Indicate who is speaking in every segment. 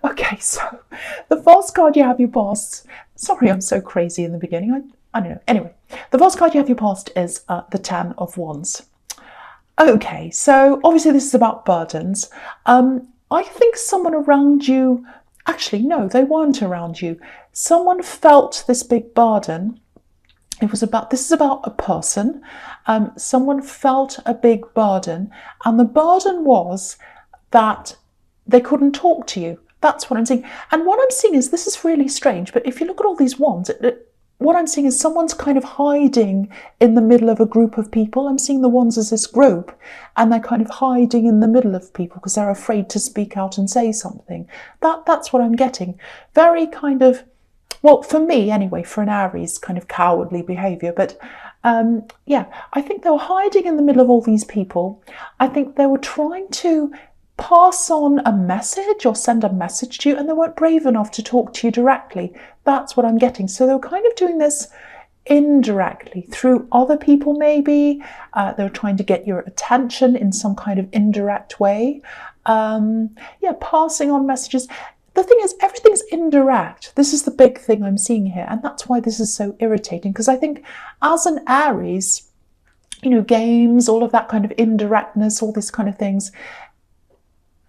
Speaker 1: Okay, so the first card you have your past. Sorry, I'm so crazy in the beginning. I don't know. Anyway, the first card you have your past is the Ten of Wands. Okay, so obviously this is about burdens. I think someone around you, actually, no, they weren't around you. Someone felt this big burden. This is about a person. Someone felt a big burden, and the burden was that they couldn't talk to you. That's what I'm seeing. And what I'm seeing is, this is really strange, but if you look at all these wands, what I'm seeing is someone's kind of hiding in the middle of a group of people. I'm seeing the wands as this group, and they're kind of hiding in the middle of people because they're afraid to speak out and say something. That's what I'm getting. Very kind of, well, for me anyway, for an Aries, kind of cowardly behaviour. But yeah, I think they were hiding in the middle of all these people. I think they were trying to pass on a message or send a message to you, and they weren't brave enough to talk to you directly. That's what I'm getting. So they were kind of doing this indirectly through other people, maybe. They were trying to get your attention in some kind of indirect way. Yeah, passing on messages. The thing is, everything's indirect. This is the big thing I'm seeing here, and that's why this is so irritating, because I think as an Aries, you know, games, all of that kind of indirectness, all these kind of things,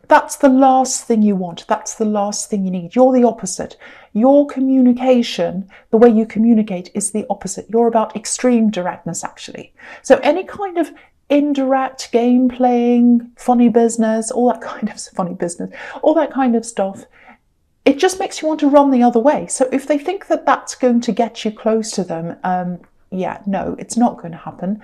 Speaker 1: that's the last thing you want. That's the last thing you need. You're the opposite. Your communication, the way you communicate, is the opposite. You're about extreme directness, actually. So any kind of indirect game playing, funny business, all that kind of stuff, it just makes you want to run the other way. So if they think that that's going to get you close to them, yeah, no, it's not going to happen.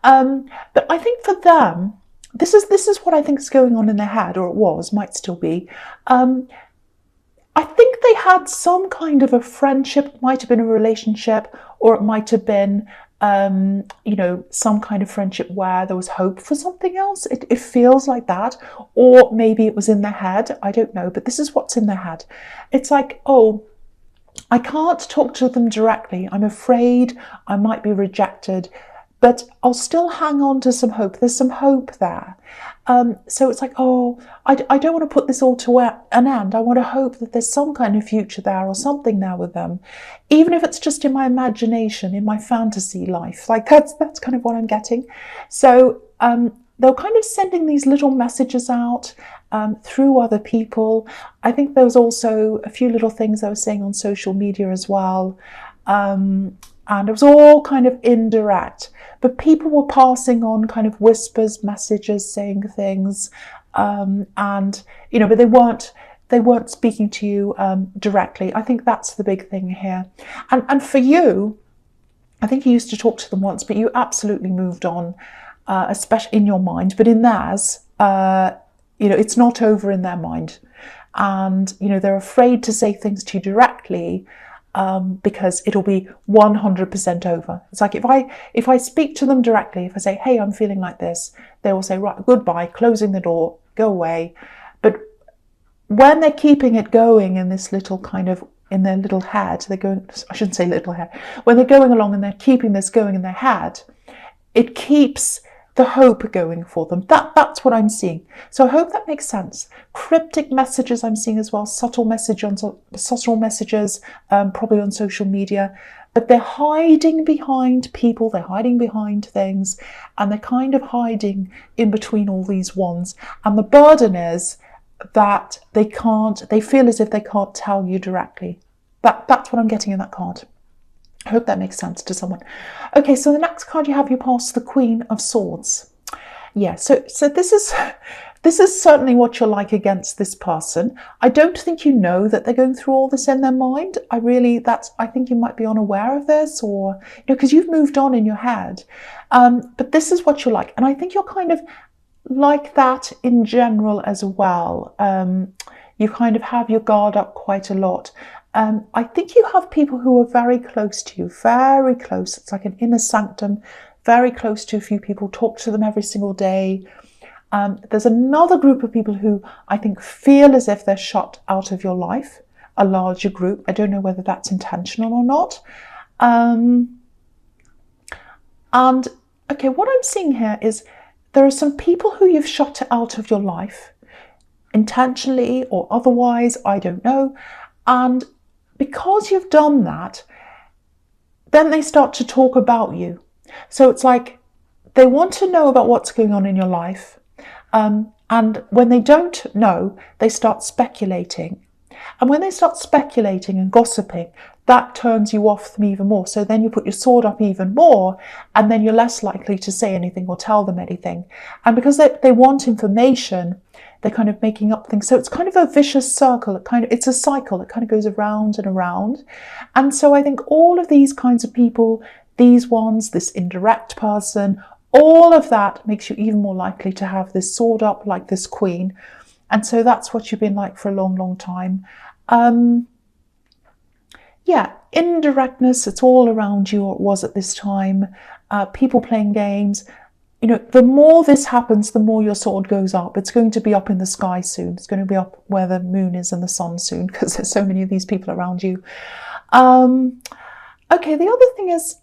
Speaker 1: But I think for them, this is what I think is going on in their head, or it was, might still be. I think they had some kind of a friendship. It might have been a relationship, or it might have been, you know, some kind of friendship where there was hope for something else. It feels like that. Or maybe it was in their head. I don't know. But this is what's in their head. It's like, oh, I can't talk to them directly. I'm afraid I might be rejected, but I'll still hang on to some hope. There's some hope there. So it's like, oh, I don't want to put this all to an end. I want to hope that there's some kind of future there or something there with them, even if it's just in my imagination, in my fantasy life. Like that's kind of what I'm getting. So they're kind of sending these little messages out through other people. I think there was also a few little things they were saying on social media as well. And it was all kind of indirect, but people were passing on kind of whispers, messages, saying things, and you know, but they weren't speaking to you directly. I think that's the big thing here. And for you, I think you used to talk to them once, but you absolutely moved on, especially in your mind. But in theirs, you know, it's not over in their mind, and you know, they're afraid to say things to you directly. Because it'll be 100% over. It's like if I speak to them directly, if I say, hey, I'm feeling like this, they will say, right, goodbye, closing the door, go away. But when they're keeping it going in this little kind of, in their little head, they're going, I shouldn't say little head, when they're going along and they're keeping this going in their head, it keeps the hope going for them. That's what I'm seeing. So I hope that makes sense. Cryptic messages I'm seeing as well, subtle messages, probably on social media, but they're hiding behind people, they're hiding behind things, and they're kind of hiding in between all these wands. And the burden is that they feel as if they can't tell you directly. That's what I'm getting in that card. I hope that makes sense to someone. Okay, so the next card you have, you pass the Queen of Swords. Yeah, so this is certainly what you're like against this person. I don't think you know that they're going through all this in their mind. I think you might be unaware of this, or you know, because you've moved on in your head. But this is what you're like, and I think you're kind of like that in general as well. You kind of have your guard up quite a lot. I think you have people who are very close to you, very close. It's like an inner sanctum, very close to a few people, talk to them every single day. There's another group of people who I think feel as if they're shut out of your life, a larger group. I don't know whether that's intentional or not. And okay, what I'm seeing here is there are some people who you've shut out of your life. intentionally or otherwise, I don't know. And because you've done that, then they start to talk about you. So it's like they want to know about what's going on in your life. And when they don't know, they start speculating. And when they start speculating and gossiping, that turns you off them even more. So then you put your sword up even more, and then you're less likely to say anything or tell them anything. And because they want information, they're kind of making up things. So it's kind of a vicious circle. It's a cycle. It kind of goes around and around. And so I think all of these kinds of people, these ones, this indirect person, all of that makes you even more likely to have this sword up like this queen. And so that's what you've been like for a long, long time. Yeah, indirectness, it's all around you, or it was at this time. People playing games. You know, the more this happens, the more your sword goes up. It's going to be up in the sky soon. It's going to be up where the moon is and the sun soon, because there's so many of these people around you. Okay, the other thing is,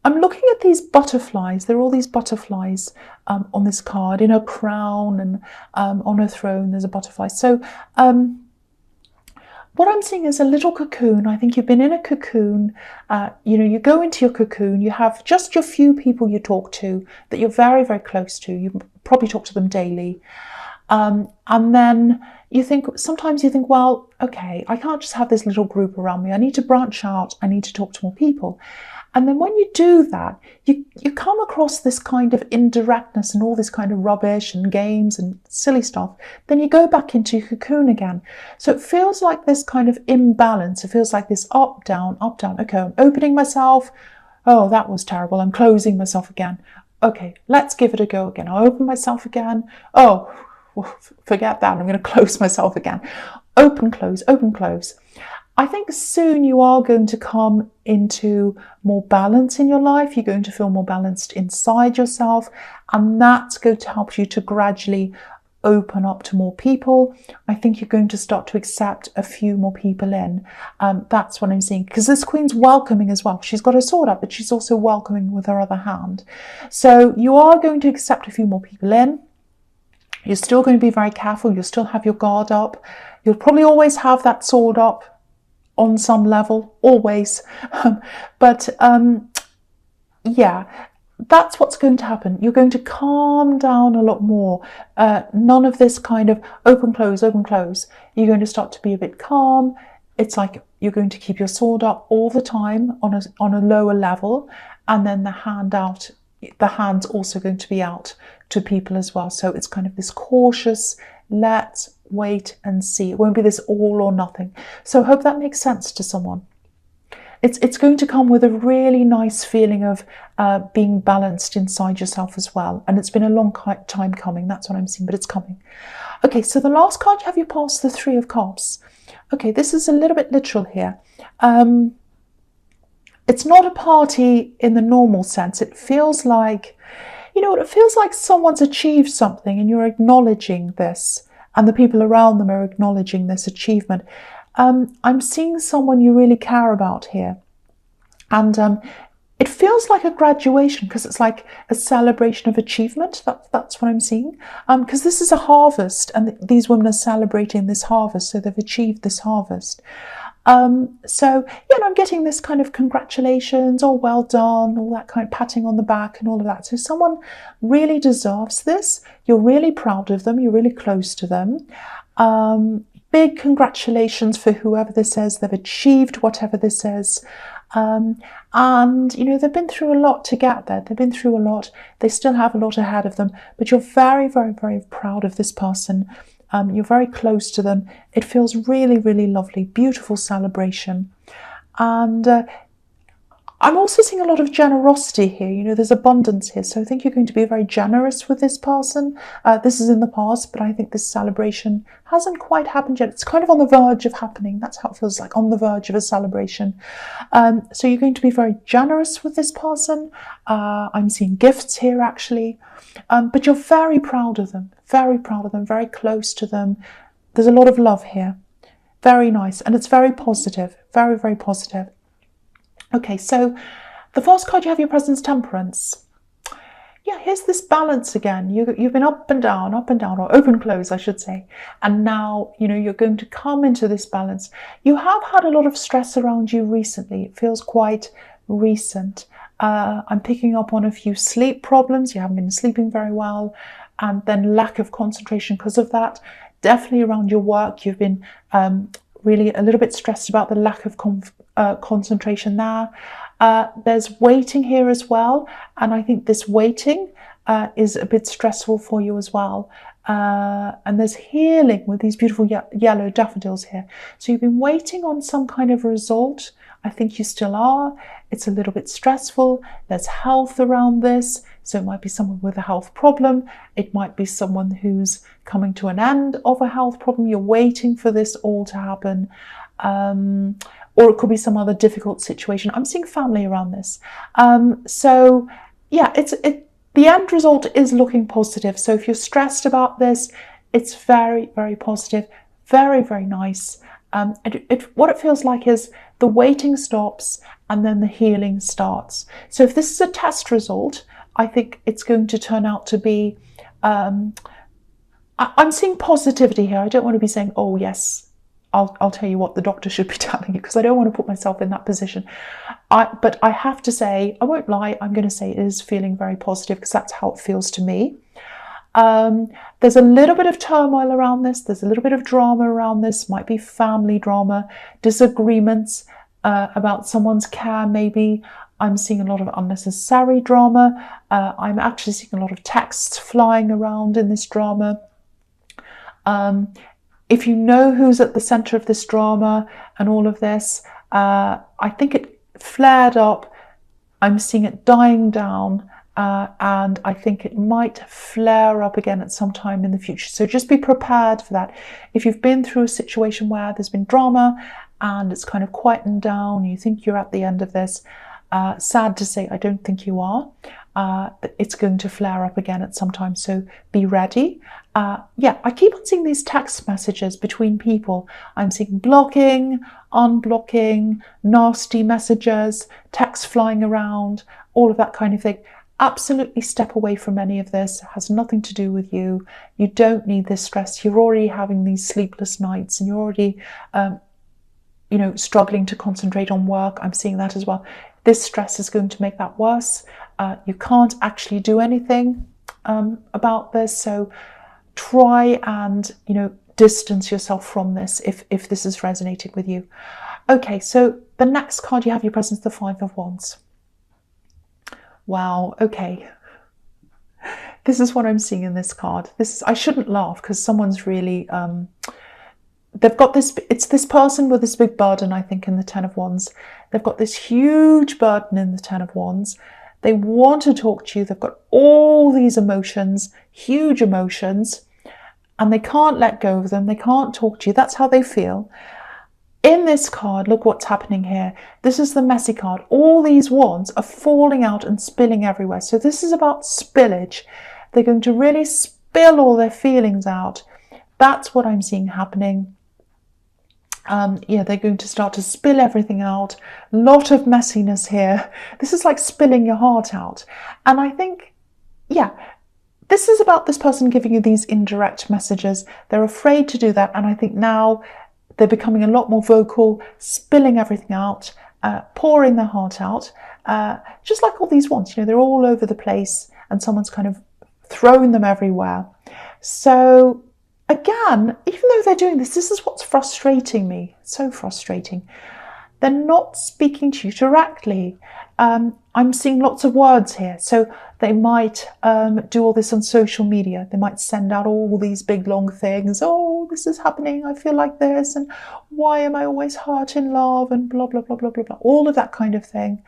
Speaker 1: I'm looking at these butterflies. There are all these butterflies on this card, in her crown, and on her throne there's a butterfly. So what I'm seeing is a little cocoon. I think you've been in a cocoon. You know, you go into your cocoon, you have just your few people you talk to that you're very, very close to. You probably talk to them daily. And then sometimes you think, well, okay, I can't just have this little group around me. I need to branch out. I need to talk to more people. And then when you do that, you come across this kind of indirectness and all this kind of rubbish and games and silly stuff. Then you go back into your cocoon again. So it feels like this kind of imbalance. It feels like this up, down, up, down. Okay, I'm opening myself. Oh, that was terrible. I'm closing myself again. Okay, let's give it a go again. I'll open myself again. Oh, forget that. I'm going to close myself again. Open, close, open, close. I think soon you are going to come into more balance in your life. You're going to feel more balanced inside yourself, and that's going to help you to gradually open up to more people. I think you're going to start to accept a few more people in. That's what I'm seeing, because this queen's welcoming as well. She's got her sword up, but she's also welcoming with her other hand. So you are going to accept a few more people in. You're still going to be very careful. You'll still have your guard up. You'll probably always have that sword up on some level, always. Yeah, that's what's going to happen. You're going to calm down a lot more. None of this kind of open, close, open, close. You're going to start to be a bit calm. It's like you're going to keep your sword up all the time on a lower level, and then the hand's also going to be out to people as well. So it's kind of this cautious, let's wait and see. It won't be this all or nothing. So I hope that makes sense to someone. It's going to come with a really nice feeling of being balanced inside yourself as well. And it's been a long time coming. That's what I'm seeing, but it's coming. Okay, so the last card you have, you pass the Three of Cups. Okay, this is a little bit literal here. It's not a party in the normal sense. It feels like, you know, it feels like someone's achieved something and you're acknowledging this, and the people around them are acknowledging this achievement. I'm seeing someone you really care about here. And it feels like a graduation, because it's like a celebration of achievement. That's what I'm seeing. Because this is a harvest, and these women are celebrating this harvest, so they've achieved this harvest. So, you know, I'm getting this kind of congratulations, oh, well done, all that kind of patting on the back and all of that. So someone really deserves this. You're really proud of them. You're really close to them. Big congratulations for whoever this is. They've achieved whatever this is. And, you know, they've been through a lot to get there. They've been through a lot. They still have a lot ahead of them. But you're very, very, very proud of this person. You're very close to them. It feels really, really lovely, beautiful celebration. And I'm also seeing a lot of generosity here. You know, there's abundance here. So I think you're going to be very generous with this person. This is in the past, but I think this celebration hasn't quite happened yet. It's kind of on the verge of happening. That's how it feels like, on the verge of a celebration. So you're going to be very generous with this person. I'm seeing gifts here, actually. But you're very proud of them, very close to them. There's a lot of love here. Very nice. And it's very positive, very, very positive. Okay, so the first card you have, your Presence, Temperance. yeah, here's this balance again. You've been up and down, or open, close, I should say. And now, you're going to come into this balance. You have had a lot of stress around you recently. It feels quite recent. I'm picking up on a few sleep problems. You haven't been sleeping very well. And then lack of concentration because of that. Definitely around your work, you've been really a little bit stressed about the lack of concentration there. There's waiting here as well, and I think this waiting is a bit stressful for you as well. And there's healing with these beautiful yellow daffodils here. So you've been waiting on some kind of result. I think you still are. It's a little bit stressful. There's health around this. So it might be someone with a health problem. It might be someone who's coming to an end of a health problem. You're waiting for this all to happen. Or it could be some other difficult situation. I'm seeing family around this. So yeah, the end result is looking positive. So if you're stressed about this, it's very, very positive, very, very nice. What it feels like is the waiting stops and then the healing starts. So if this is a test result, I think it's going to turn out to be, I'm seeing positivity here. I don't want to be saying, oh yes, I'll tell you what the doctor should be telling you, because I don't want to put myself in that position. But I have to say, I won't lie, I'm going to say it is feeling very positive because that's how it feels to me. There's a little bit of turmoil around this. There's a little bit of drama around this. Might be family drama, disagreements about someone's care maybe. I'm seeing a lot of unnecessary drama. I'm actually seeing a lot of texts flying around in this drama. If you know who's at the center of this drama and all of this, I think it flared up. I'm seeing it dying down, and I think it might flare up again at some time in the future. So just be prepared for that. If you've been through a situation where there's been drama and it's kind of quietened down, you think you're at the end of this, sad to say, I don't think you are. It's going to flare up again at some time, so be ready. Yeah, I keep on seeing these text messages between people. I'm seeing blocking, unblocking, nasty messages, texts flying around, all of that kind of thing. Absolutely step away from any of this. It has nothing to do with you. You don't need this stress. You're already having these sleepless nights and you're already, struggling to concentrate on work. I'm seeing that as well. This stress is going to make that worse. You can't actually do anything about this. So try and, distance yourself from this if this is resonating with you. Okay, so the next card you have your presence, the Five of Wands. Wow, okay. This is what I'm seeing in this card. I shouldn't laugh because someone's really, they've got this, it's this person with this big burden, I think, in the Ten of Wands. They've got this huge burden in the Ten of Wands. They want to talk to you. They've got all these emotions, huge emotions, and they can't let go of them. They can't talk to you. That's how they feel. In this card, look what's happening here. This is the messy card. All these wands are falling out and spilling everywhere. So this is about spillage. They're going to really spill all their feelings out. That's what I'm seeing happening. Yeah, they're going to start to spill everything out. A lot of messiness here. This is like spilling your heart out. And I think, yeah, this is about this person giving you these indirect messages. They're afraid to do that. And I think now they're becoming a lot more vocal, spilling everything out, pouring their heart out. Just like all these wands, they're all over the place and someone's kind of thrown them everywhere. So again, even though they're doing this, this is what's frustrating me. So frustrating. They're not speaking to you directly. I'm seeing lots of words here. So they might do all this on social media. They might send out all these big long things. Oh, this is happening. I feel like this. And why am I always hurt in love? And blah, blah, blah, blah, blah, blah. All of that kind of thing.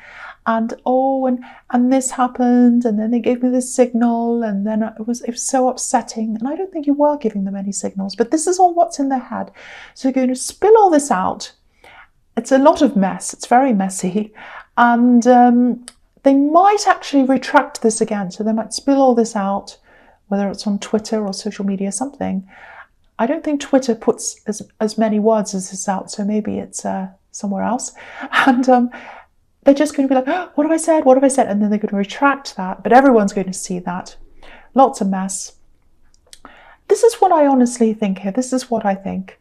Speaker 1: And and this happened. And then they gave me this signal. And then it was so upsetting. And I don't think you were giving them any signals. But this is all what's in their head. So you're going to spill all this out. It's a lot of mess. It's very messy. And they might actually retract this again. So they might spill all this out, whether it's on Twitter or social media, something. I don't think Twitter puts as many words as this out. So maybe it's somewhere else. And they're just going to be like, oh, what have I said? What have I said? And then they're going to retract that, but everyone's going to see that. Lots of mess. This is what I honestly think here. This is what I think.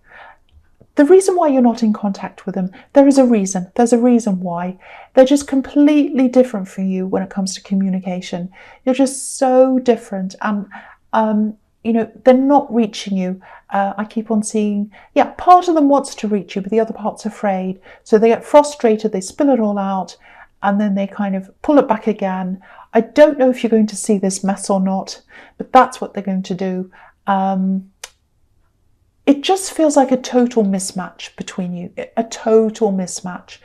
Speaker 1: The reason why you're not in contact with them, there is a reason. There's a reason why. They're just completely different from you when it comes to communication. You're just so different. And, you know, they're not reaching you. I keep on seeing, yeah, part of them wants to reach you, but the other part's afraid. So they get frustrated, they spill it all out, and then they kind of pull it back again. I don't know if you're going to see this mess or not, but that's what they're going to do. It just feels like a total mismatch between you, a total mismatch.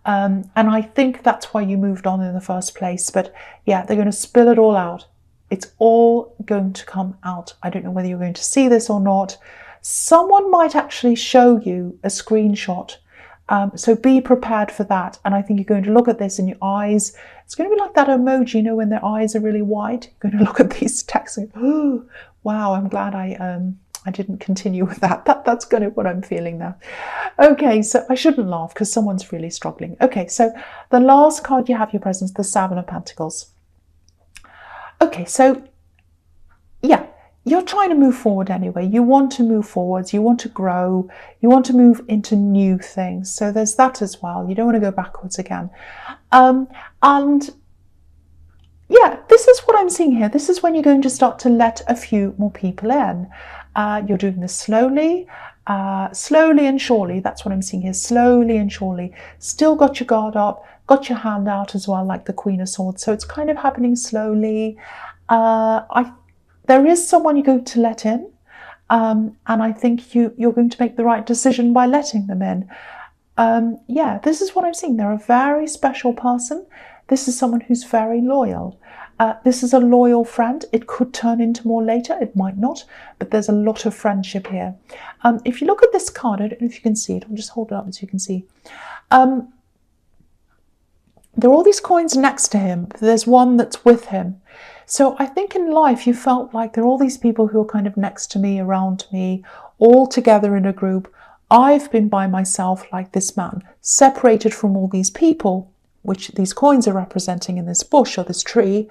Speaker 1: And I think that's why you moved on in the first place. But yeah, they're going to spill it all out. It's all going to come out. I don't know whether you're going to see this or not. Someone might actually show you a screenshot. So be prepared for that. And I think you're going to look at this and your eyes, it's going to be like that emoji, you know, when their eyes are really wide. You're going to look at these texts and go, oh, wow, I'm glad I didn't continue with that. That's kind of what I'm feeling now. Okay, so I shouldn't laugh because someone's really struggling. Okay, so the last card you have your presence, the Seven of Pentacles. Okay, so yeah, you're trying to move forward anyway. You want to move forwards, you want to grow, you want to move into new things. So there's that as well. You don't want to go backwards again. And yeah, this is what I'm seeing here. This is when you're going to start to let a few more people in. You're doing this slowly, slowly and surely. That's what I'm seeing here, slowly and surely. Still got your guard up, got your hand out as well, like the Queen of Swords. So it's kind of happening slowly. There is someone you're going to let in, and I think you're going to make the right decision by letting them in. Yeah, this is what I'm seeing. They're a very special person. This is someone who's very loyal. This is a loyal friend. It could turn into more later. It might not, but there's a lot of friendship here. If you look at this card, I don't know if you can see it. I'll just hold it up so you can see. There are all these coins next to him. There's one that's with him. So I think in life you felt like there are all these people who are kind of next to me, around me, all together in a group. I've been by myself like this man, separated from all these people, which these coins are representing in this bush or this tree.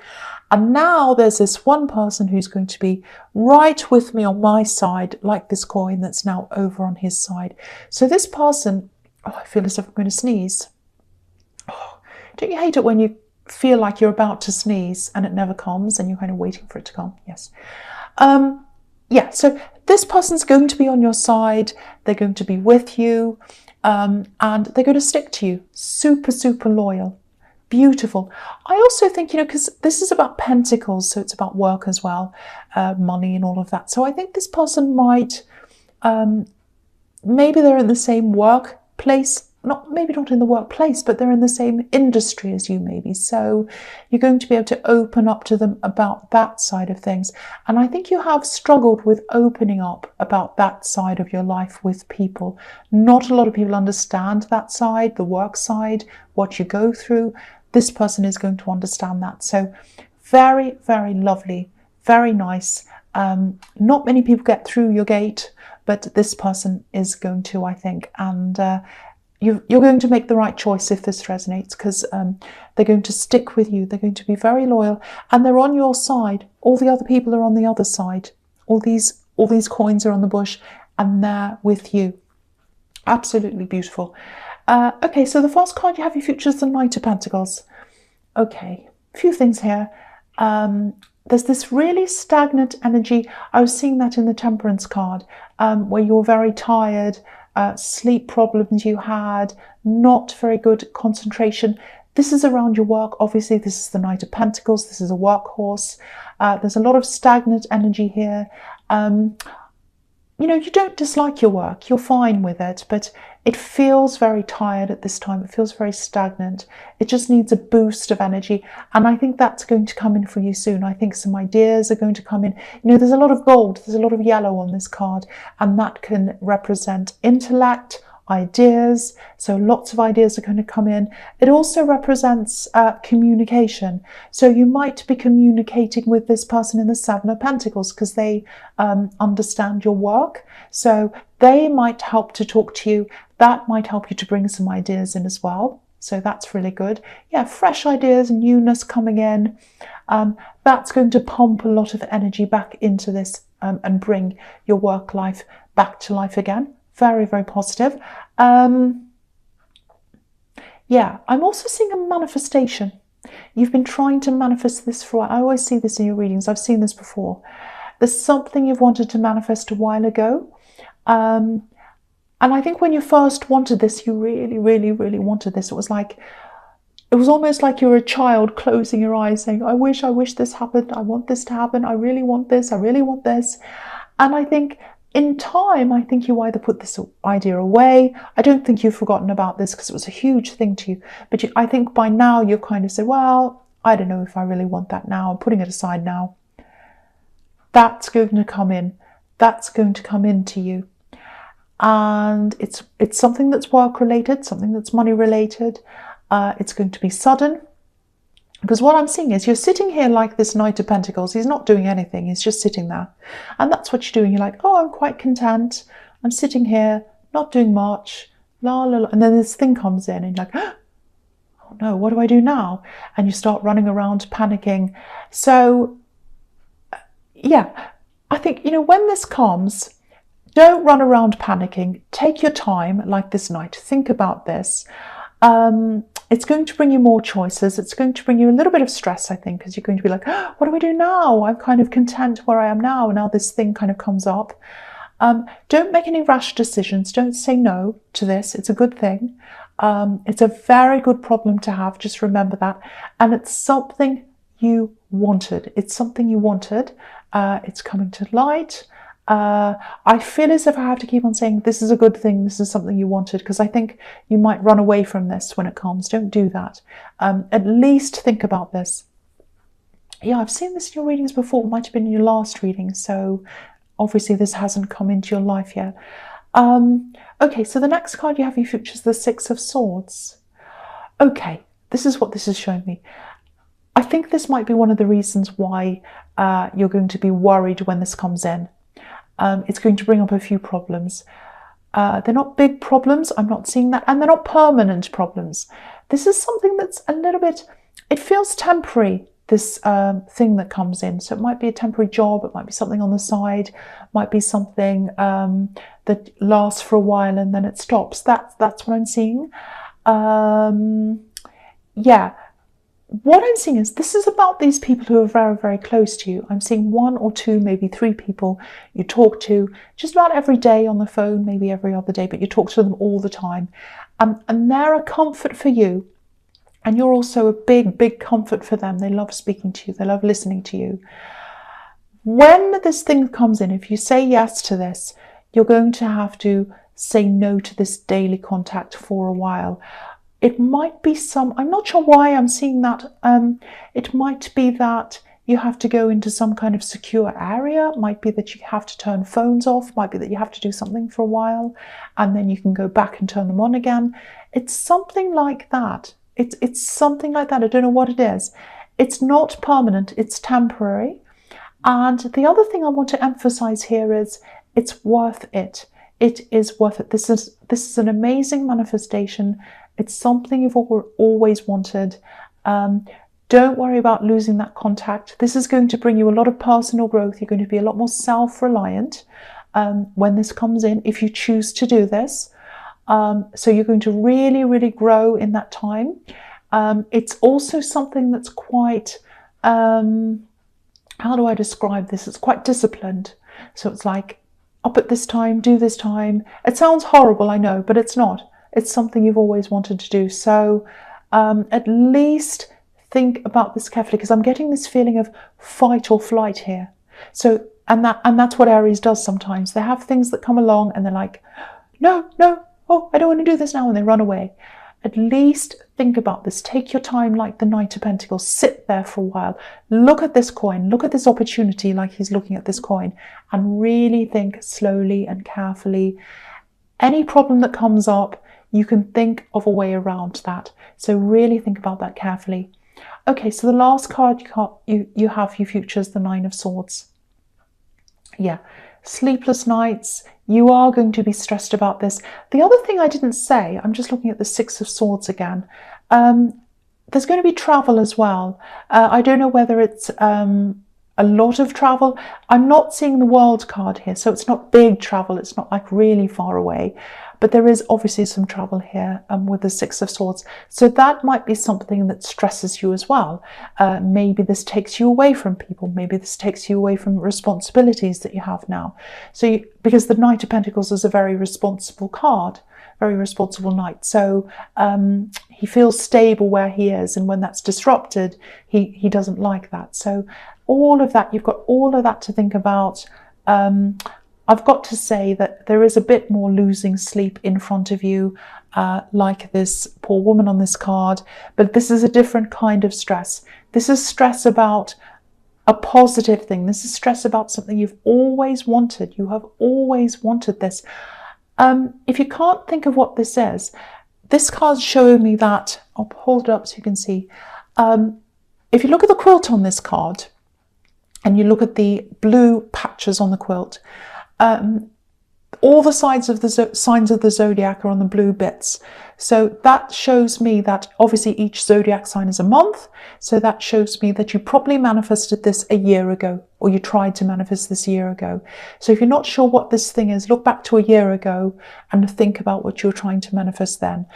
Speaker 1: And now there's this one person who's going to be right with me on my side, like this coin that's now over on his side. So this person, oh, I feel as if I'm going to sneeze. Oh, don't you hate it when you feel like you're about to sneeze and it never comes and you're kind of waiting for it to come? Yes. Yeah, so this person's going to be on your side. They're going to be with you. And they're going to stick to you. Super, super loyal. Beautiful. I also think, you know, because this is about pentacles, so it's about work as well, money and all of that. So I think this person might, maybe they're in the same workplace, maybe not in the workplace, but they're in the same industry as you maybe. So you're going to be able to open up to them about that side of things. And I think you have struggled with opening up about that side of your life with people. Not a lot of people understand that side, the work side, what you go through. This person is going to understand that. So very, very lovely, very nice. Not many people get through your gate, but this person is going to, I think. And you're going to make the right choice if this resonates, because they're going to stick with you. They're going to be very loyal, and they're on your side. All the other people are on the other side. All these coins are on the bush, and they're with you. Absolutely beautiful. Okay, so the first card you have your future is the Knight of Pentacles. Okay, a few things here. There's this really stagnant energy. I was seeing that in the Temperance card, where you're very tired. Sleep problems you had, not very good concentration. This is around your work. Obviously, this is the Knight of Pentacles. This is a workhorse. There's a lot of stagnant energy here. You know, you don't dislike your work. You're fine with it, but it feels very tired at this time. It feels very stagnant. It just needs a boost of energy. And I think that's going to come in for you soon. I think some ideas are going to come in. You know, there's a lot of gold, there's a lot of yellow on this card, and that can represent intellect, ideas. So lots of ideas are going to come in. It also represents communication. So you might be communicating with this person in the Seven of Pentacles because they understand your work. So they might help to talk to you. That might help you to bring some ideas in as well. So that's really good. Yeah, fresh ideas, newness coming in. That's going to pump a lot of energy back into this and bring your work life back to life again. Very, very positive. Yeah, I'm also seeing a manifestation. You've been trying to manifest this for a while. I always see this in your readings. I've seen this before. There's something you've wanted to manifest a while ago. And I think when you first wanted this, you really, really, really wanted this. It was almost like you were a child closing your eyes saying, I wish this happened. I want this to happen. I really want this. I really want this. And I think in time, I think you either put this idea away. I don't think you've forgotten about this because it was a huge thing to you. But I think by now you've kind of said, well, I don't know if I really want that now. I'm putting it aside now. That's going to come in. That's going to come into you. And it's something that's work related, something that's money related. It's going to be sudden. Because what I'm seeing is you're sitting here like this Knight of Pentacles. He's not doing anything. He's just sitting there. And that's what you're doing. You're like, oh, I'm quite content. I'm sitting here, not doing much. La, la, la. And then this thing comes in and you're like, oh no, what do I do now? And you start running around panicking. So, yeah, I think, when this comes, don't run around panicking. Take your time like this night. Think about this. It's going to bring you more choices. It's going to bring you a little bit of stress, I think, because you're going to be like, oh, what do I do now? I'm kind of content where I am now. Now this thing kind of comes up. Don't make any rash decisions. Don't say no to this. It's a good thing. It's a very good problem to have. Just remember that. And it's something you wanted. It's something you wanted. It's coming to light. I feel as if I have to keep on saying this is a good thing, this is something you wanted, because I think you might run away from this when it comes. Don't do that. At least think about this. Yeah, I've seen this in your readings before. It might have been in your last reading, so obviously this hasn't come into your life yet. Okay, so the next card you have in your future is the Six of Swords. Okay, this is what this is showing me. I think this might be one of the reasons why you're going to be worried when this comes in. It's going to bring up a few problems. They're not big problems, I'm not seeing that, and they're not permanent problems. This is something that's a little bit, it feels temporary, this thing that comes in. So it might be a temporary job, it might be something on the side, might be something that lasts for a while and then it stops. That's what I'm seeing. Yeah. What I'm seeing is this is about these people who are very, very close to you. I'm seeing one or two, maybe three people you talk to just about every day on the phone, maybe every other day, but you talk to them all the time. And they're a comfort for you. And you're also a big, big comfort for them. They love speaking to you. They love listening to you. When this thing comes in, if you say yes to this, you're going to have to say no to this daily contact for a while. It might be I'm not sure why I'm seeing that. It might be that you have to go into some kind of secure area. It might be that you have to turn phones off. It might be that you have to do something for a while and then you can go back and turn them on again. It's something like that. It's something like that. I don't know what it is. It's not permanent. It's temporary. And the other thing I want to emphasize here is it's worth it. It is worth it. This is an amazing manifestation. It's something you've always wanted. Don't worry about losing that contact. This is going to bring you a lot of personal growth. You're going to be a lot more self-reliant when this comes in, if you choose to do this. So you're going to really, really grow in that time. It's also something that's quite, how do I describe this? It's quite disciplined. So it's like, up at this time, do this time. It sounds horrible, I know, but it's not. It's something you've always wanted to do. So at least think about this carefully, because I'm getting this feeling of fight or flight here. So, and that's what Aries does sometimes. They have things that come along and they're like, no, oh, I don't want to do this now, and they run away. At least think about this. Take your time like the Knight of Pentacles. Sit there for a while. Look at this coin. Look at this opportunity like he's looking at this coin, and really think slowly and carefully. Any problem that comes up, you can think of a way around that. So really think about that carefully. Okay, so the last card you have your future is the Nine of Swords. Yeah, sleepless nights. You are going to be stressed about this. The other thing I didn't say, I'm just looking at the Six of Swords again. There's going to be travel as well. I don't know whether it's a lot of travel. I'm not seeing the World card here, so it's not big travel. It's not like really far away. But there is obviously some travel here with the Six of Swords. So that might be something that stresses you as well. Maybe this takes you away from people. Maybe this takes you away from responsibilities that you have now. So because the Knight of Pentacles is a very responsible card, very responsible knight. So he feels stable where he is. And when that's disrupted, he doesn't like that. So all of that, you've got all of that to think about. I've got to say that there is a bit more losing sleep in front of you, like this poor woman on this card, but this is a different kind of stress. This is stress about a positive thing. This is stress about something you've always wanted. You have always wanted this. If you can't think of what this is, this card's showing me that, I'll hold it up so you can see. If you look at the quilt on this card, and you look at the blue patches on the quilt, all the signs of the zodiac are on the blue bits. So that shows me that obviously each zodiac sign is a month. So that shows me that you probably manifested this a year ago, or you tried to manifest this a year ago. So if you're not sure what this thing is, look back to a year ago and think about what you're trying to manifest then.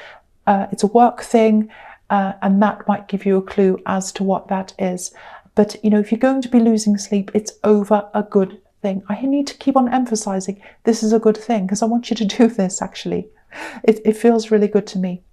Speaker 1: It's a work thing, and that might give you a clue as to what that is. But, you know, if you're going to be losing sleep, it's over a good thing. I need to keep on emphasizing this is a good thing because I want you to do this, actually. It feels really good to me.